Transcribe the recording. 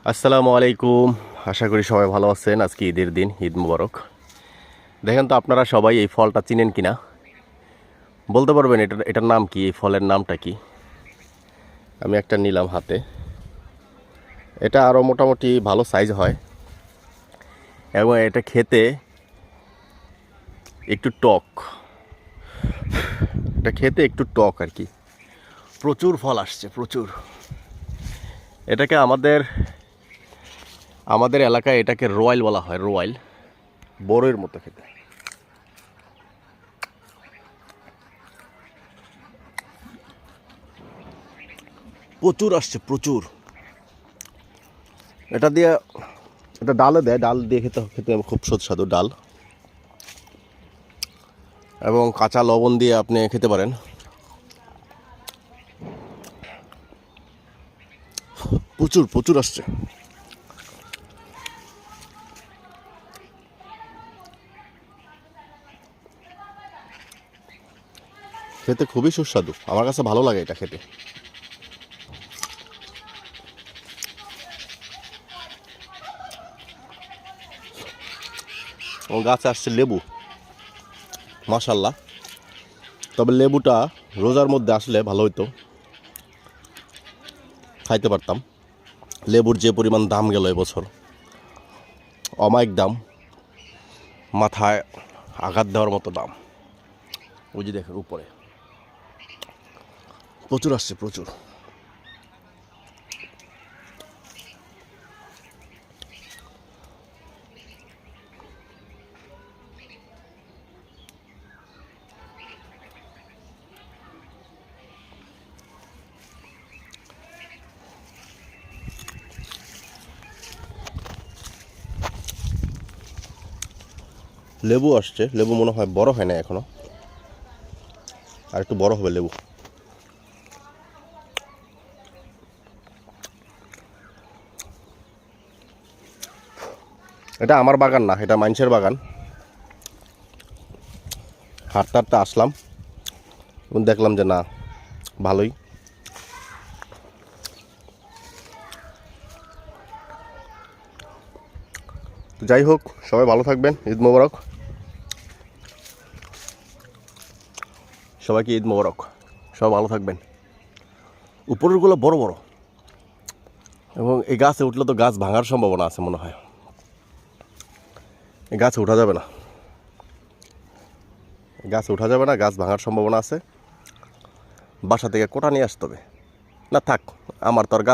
আসসালামু আলাইকুম। আশা করি সবাই ভালো আছেন। আজকে ঈদের দিন, ঈদ মুবারক। দেখেন তো আপনারা সবাই এই ফলটা চিনেন কিনা, বলতে পারবেন এটার নাম কি, এই ফলের নামটা কি? আমি একটা নিলাম হাতে। এটা আরও মোটামুটি ভালো সাইজ হয় এবং এটা খেতে একটু টক। এটা খেতে একটু টক আর কি। প্রচুর ফল আসছে, প্রচুর। এটাকে আমাদের আমাদের এলাকায় এটাকে রোয়াইল বলা হয়, রোয়াইল। বড়ের মতো খেতে। প্রচুর আসছে, প্রচুর। এটা দিয়ে, এটা ডালে দেয়, ডাল দিয়ে খেতে খেতে খুব সুস্বাদু ডাল, এবং কাঁচা লবণ দিয়ে আপনি খেতে পারেন। প্রচুর প্রচুর আসছে। খেতে খুবই সুস্বাদু, আমার কাছে ভালো লাগে এটা খেতে। ও গাছে আসছে লেবু, মাশাল্লাহ। তবে লেবুটা রোজার মধ্যে আসলে ভালো হইতো, খাইতে পারতাম। লেবুর যে পরিমাণ দাম গেল এবছর, অমায়িক দাম, মাথায় আঘাত দেওয়ার মতো দাম। ওই যে দেখেন উপরে প্রচুর আসছে, প্রচুর। লেবু আসছে, লেবু মনে হয় বড় হয় না এখনো, আর একটু বড় হবে লেবু। এটা আমার বাগান না, এটা মানুষের বাগান। হাঁটতে হাঁটতে আসলাম এবং দেখলাম যে না, ভালোই। যাই হোক, সবাই ভালো থাকবেন। ঈদ মোবারক সবাইকে, ঈদ মোবারক। সবাই ভালো থাকবেন। উপরেরগুলো বড় বড়, এবং এই গাছে উঠলে তো গাছ ভাঙার সম্ভাবনা আছে মনে হয়। এই গাছে উঠা যাবে না, গাছে উঠা যাবে না, গাছ ভাঙার সম্ভাবনা আছে। বাসা থেকে কোটা নিয়ে আসতে হবে। না থাক, আমার তো আর গাছ